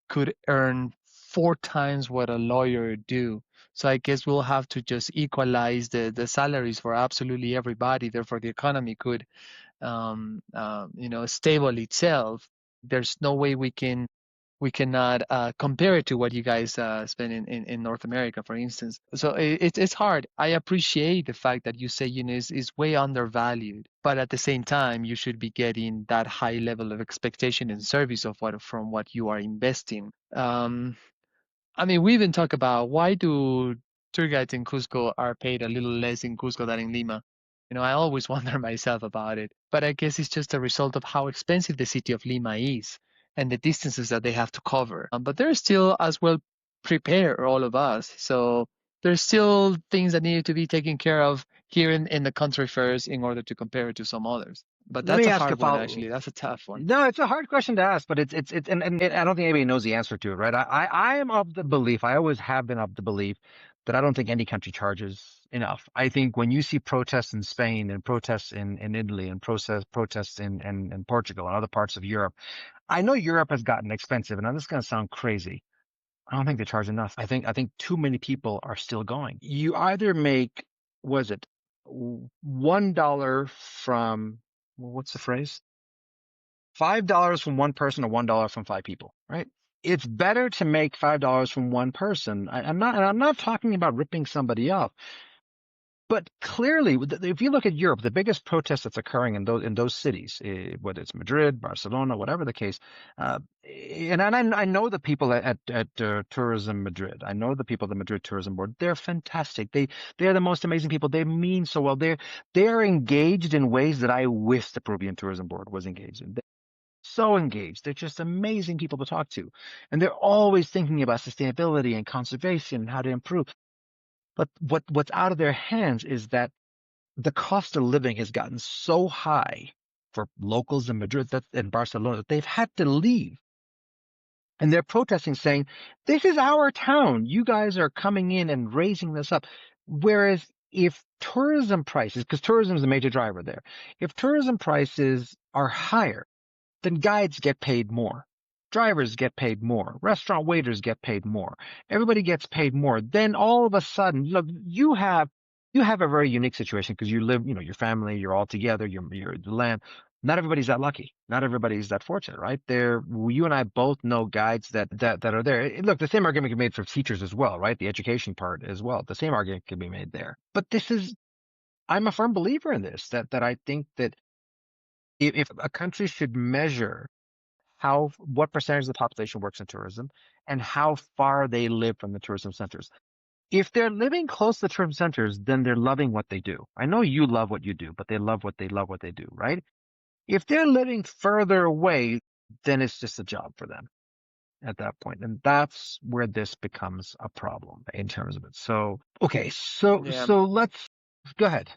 could earn 4 times what a lawyer do? So I guess we'll have to just equalize the salaries for absolutely everybody. Therefore, the economy could, stable itself. There's no way we cannot compare it to what you guys spend in North America, for instance. So it's hard. I appreciate the fact that you say is way undervalued, but at the same time, you should be getting that high level of expectation and service from what you are investing. I mean, we even talk about why do tour guides in Cusco are paid a little less in Cusco than in Lima. I always wonder myself about it, but I guess it's just a result of how expensive the city of Lima is and the distances that they have to cover. But they're still as well prepared, all of us. So there's still things that need to be taken care of here in the country first in order to compare it to some others. But Let that's me a ask a hard one, follow. actually. That's a tough one. No, it's a hard question to ask, but and I don't think anybody knows the answer to it, right? I am of the belief, I always have been of the belief that I don't think any country charges enough. I think when you see protests in Spain and protests in Italy and protests in Portugal and other parts of Europe, I know Europe has gotten expensive, and this is going to sound crazy. I don't think they charge enough. I think too many people are still going. You either make, was it $1 from, well, what's the phrase? $5 from one person or $1 from 5 people, right? It's better to make $5 from one person. I'm not talking about ripping somebody off, but clearly, if you look at Europe, the biggest protest that's occurring in those cities, whether it's Madrid, Barcelona, whatever the case, and I know the people at Tourism Madrid. I know the people at the Madrid Tourism Board. They're fantastic. They're the most amazing people. They mean so well. They're engaged in ways that I wish the Peruvian Tourism Board was engaged in. So engaged. They're just amazing people to talk to. And they're always thinking about sustainability and conservation and how to improve. But what's out of their hands is that the cost of living has gotten so high for locals in Madrid and Barcelona. They've had to leave. And they're protesting saying, this is our town. You guys are coming in and raising this up. Whereas if tourism prices, because tourism is a major driver there, if tourism prices are higher, then guides get paid more. Drivers get paid more. Restaurant waiters get paid more. Everybody gets paid more. Then all of a sudden, look, you have a very unique situation because you live, your family, you're all together, you're the land. Not everybody's that lucky. Not everybody's that fortunate, right? You and I both know guides that are there. Look, the same argument can be made for teachers as well, right? The education part as well. The same argument can be made there. But I'm a firm believer in this, that I think that if a country should measure what percentage of the population works in tourism and how far they live from the tourism centers. If they're living close to the tourism centers, then they're loving what they do. I know you love what you do, but they love what they do, right? If they're living further away, then it's just a job for them at that point. And that's where this becomes a problem in terms of it. So, okay. So let's go ahead.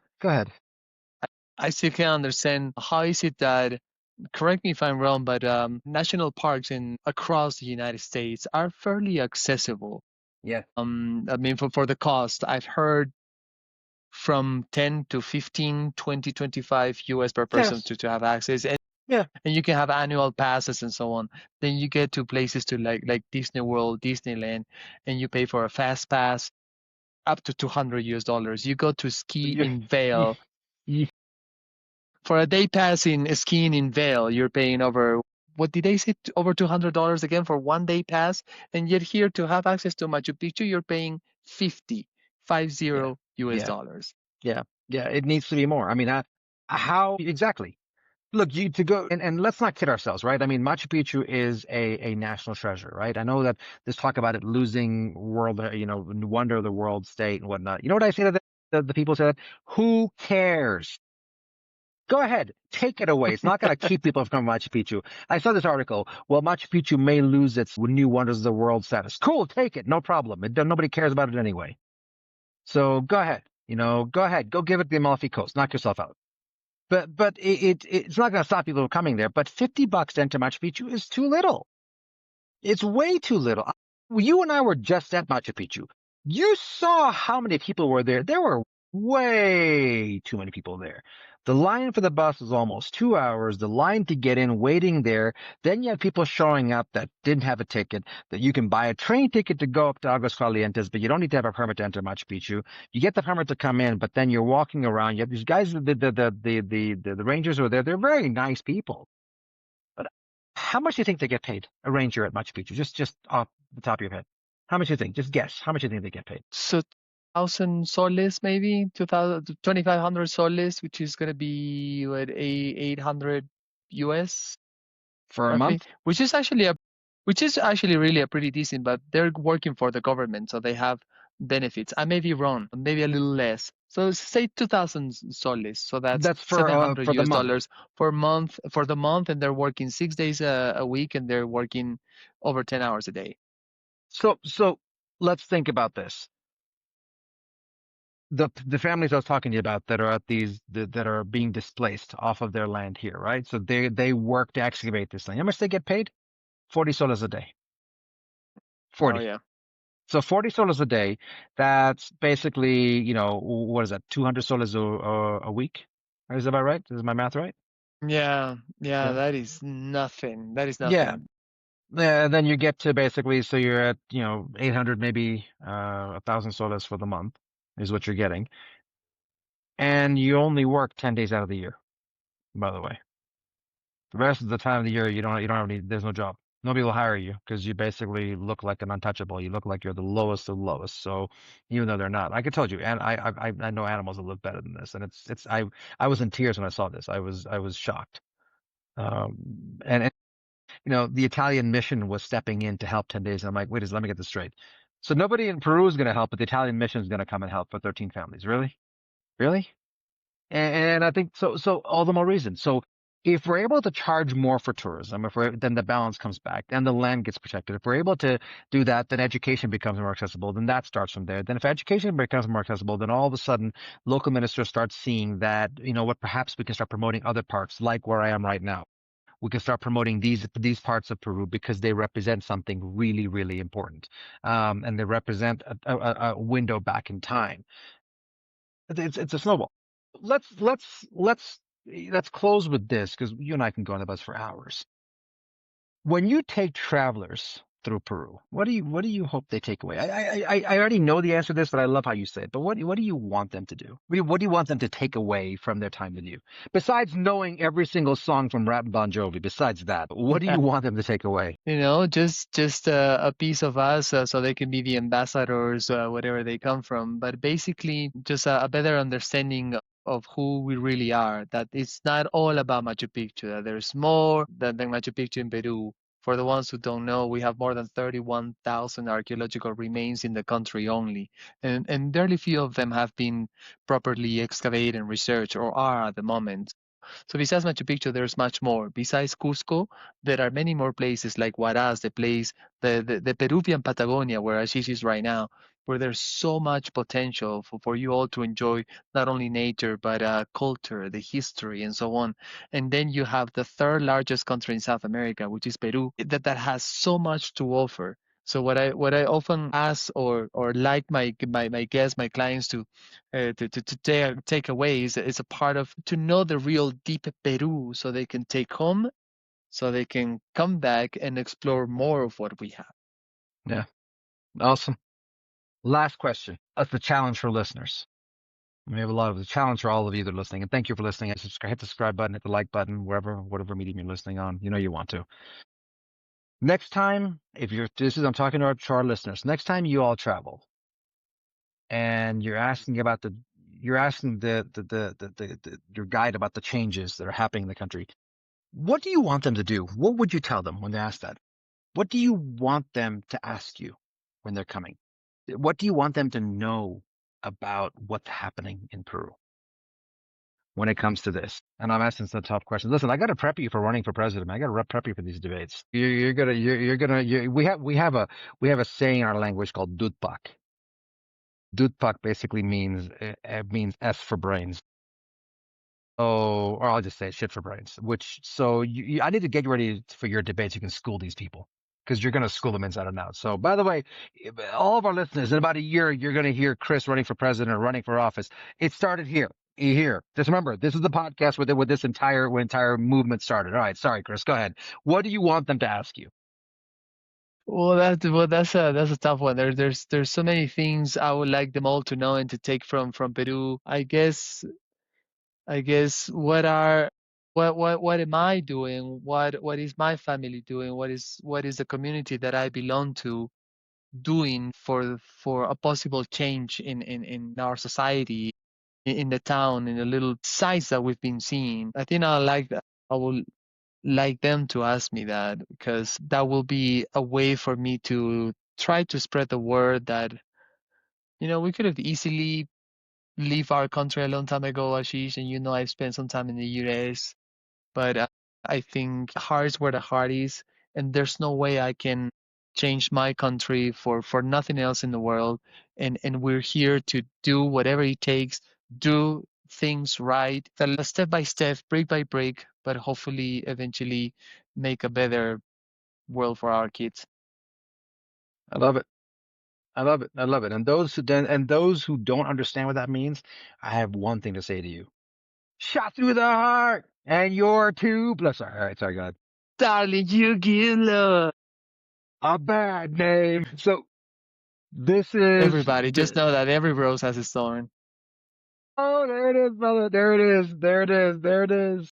I still can't understand how is it that, correct me if I'm wrong, but national parks across the United States are fairly accessible. Yeah. I mean, for the cost, I've heard from 10 to 15, 20, 25 US per person to have access. And, yeah. And you can have annual passes and so on. Then you get to places to like Disney World, Disneyland, and you pay for a fast pass up to $200 US. You go to ski in Vail. For a day pass in skiing in Vail, you're paying over, what did they say, over $200 again for one day pass? And yet here to have access to Machu Picchu, you're paying $50 US dollars. Yeah, it needs to be more. I mean, how exactly? Look, to go and let's not kid ourselves, right? I mean, Machu Picchu is a national treasure, right? I know that there's talk about it losing world, wonder of the world state and whatnot. You know what I say to the people say that? Who cares? Go ahead, take it away. It's not going to keep people from Machu Picchu. I saw this article. Well, Machu Picchu may lose its new wonders of the world status. Cool, take it, no problem. Nobody cares about it anyway. So go ahead, go give it the Amalfi Coast. Knock yourself out. But it's not going to stop people from coming there. But $50 to enter Machu Picchu is too little. It's way too little. You and I were just at Machu Picchu. You saw how many people were there. There were way too many people there. The line for the bus was almost 2 hours. The line to get in, waiting there. Then you had people showing up that didn't have a ticket, that you can buy a train ticket to go up to Aguas Calientes, but you don't need to have a permit to enter Machu Picchu. You get the permit to come in, but then you're walking around. You have these guys, the rangers who are there. They're very nice people. But how much do you think they get paid, a ranger at Machu Picchu? Just off the top of your head. How much do you think? Just guess. How much do you think they get paid? So 1,000 soles, maybe 2,500 soles, which is going to be what, 800 US for a month, which is actually really a pretty decent. But they're working for the government, so they have benefits. I may be wrong, maybe a little less. So say 2,000 soles. So that's for $700 for US the dollars for the month, and they're working 6 days a week, and they're working over 10 hours a day. So let's think about this. The families I was talking to you about that are at that are being displaced off of their land here, right? So they work to excavate this thing. How much they get paid? 40 soles a day. 40. Oh, yeah. So 40 soles a day. That's basically, what is that? 200 soles a week. Is that about right? Is my math right? Yeah. That is nothing. That is nothing. Yeah. Then you get to basically, so you're at 800, maybe 1,000 soles for the month is what you're getting, and you only work 10 days out of the year. By the way, the rest of the time of the year you don't have any. There's no job. Nobody will hire you because you basically look like an untouchable. You look like you're the lowest of the lowest. So even though they're not, like I told you, and I know animals that look better than this, and I was in tears when I saw this. I was shocked. And the Italian mission was stepping in to help 10 days. And I'm like, wait, let me get this straight. So nobody in Peru is going to help, but the Italian mission is going to come and help for 13 families. Really? And I think so all the more reason. So if we're able to charge more for tourism, then the balance comes back and the land gets protected. If we're able to do that, then education becomes more accessible. Then that starts from there. Then if education becomes more accessible, then all of a sudden local ministers start seeing that, what, perhaps we can start promoting other parts like where I am right now. We can start promoting these parts of Peru because they represent something really, really important. And they represent a window back in time. It's a snowball. Let's close with this because you and I can go on the bus for hours. When you take travelers through Peru, what do you hope they take away? I already know the answer to this, but I love how you say it. But what do you want them to do? What do you want them to take away from their time with you? Besides knowing every single song from Rap and Bon Jovi, besides that, what do you want them to take away? Just a piece of us, so they can be the ambassadors, whatever they come from. But basically, just a better understanding of who we really are. That it's not all about Machu Picchu. That there's more than Machu Picchu in Peru. For the ones who don't know, we have more than 31,000 archaeological remains in the country only, and barely few of them have been properly excavated and researched or are at the moment. So besides Machu Picchu, there's much more. Besides Cusco, there are many more places like Huaraz, the Peruvian Patagonia, where Ashish is right now, where there's so much potential for you all to enjoy not only nature, but culture, the history, and so on. And then you have the third largest country in South America, which is Peru, that has so much to offer. So what I often ask or like my guests, my clients to take away is a part of to know the real deep Peru, so they can take home, so they can come back and explore more of what we have. Yeah, awesome. Last question. That's the challenge for listeners. We have a lot of the challenge for all of you that are listening, and thank you for listening. Hit the subscribe button, hit the like button, whatever medium you're listening on. You know you want to. Next time, I'm talking to our listeners. Next time you all travel, and you're asking your guide about the changes that are happening in the country. What do you want them to do? What would you tell them when they ask that? What do you want them to ask you when they're coming? What do you want them to know about what's happening in Peru when it comes to this? And I'm asking some tough questions. Listen, I got to prep you for running for president. I got to prep you for these debates. We have a saying in our language called dudpak. Dudpak basically means S for brains. Oh, or I'll just say shit for brains. I need to get you ready for your debates. You can school these people because you're going to school them inside and out. So, by the way, all of our listeners, in about a year, you're going to hear Chris running for president or running for office. It started here. Here, just remember, this is the podcast with this entire movement started. All right, sorry, Chris, go ahead. What do you want them to ask you? That's a tough one. There's so many things I would like them all to know and to take from Peru. I guess what am I doing? What is my family doing? What is the community that I belong to doing for a possible change in our society, in the town, in the little sites that we've been seeing? I think I will like them to ask me that, because that will be a way for me to try to spread the word that we could have easily leave our country a long time ago, Ashish, and I spent some time in the US, but I think heart is where the heart is, and there's no way I can change my country for nothing else in the world, and we're here to do whatever it takes, do things right, step by step, brick by brick, but hopefully eventually make a better world for our kids. I love it. I love it. I love it. And those who don't understand what that means, I have one thing to say to you. Shot through the heart, and you're too blessed. All right, sorry, God. Darling, you give love. A bad name. So this is Everybody, just know that every rose has its thorn. oh, there it is, brother. There it is. There it is. There it is.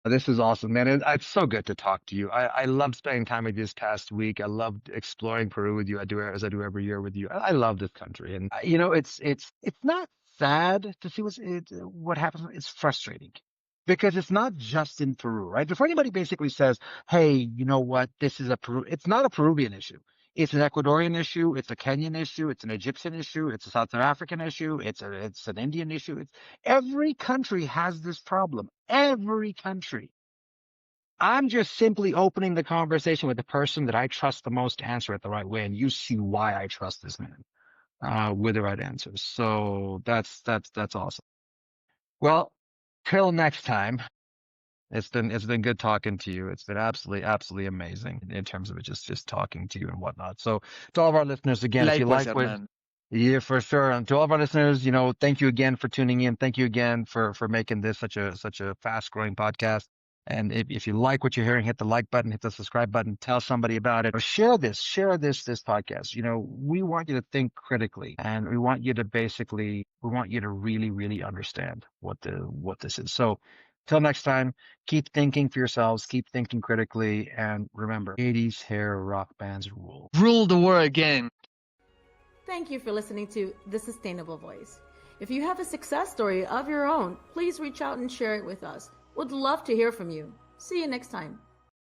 This is awesome, man. It's so good to talk to you. I loved spending time with you this past week. I loved exploring Peru with you. As I do every year with you. I love this country, and it's not sad to see what happens. It's frustrating because it's not just in Peru, right? Before anybody basically says, "Hey, you know what? This is a Peru." It's not a Peruvian issue. It's an Ecuadorian issue. It's a Kenyan issue. It's an Egyptian issue. It's a South African issue. It's an Indian issue. Every country has this problem. Every country. I'm just simply opening the conversation with the person that I trust the most to answer it the right way. And you see why I trust this man, with the right answers. So that's awesome. Well, till next time. It's been good talking to you. It's been absolutely amazing in terms of it, just talking to you and whatnot. So to all of our listeners, again, if you Likewise, like what, Hernan. yeah, for sure. And to all of our listeners, thank you again for tuning in. Thank you again for making this such a fast growing podcast. And if you like what you're hearing, hit the like button, hit the subscribe button, tell somebody about it, or share this podcast. We want you to think critically, and we want you to really, really understand what this is. So till next time, keep thinking for yourselves, keep thinking critically, and remember, 80s hair rock bands rule. Rule the world again. Thank you for listening to The Sustainable Voice. If you have a success story of your own, please reach out and share it with us. Would love to hear from you. See you next time.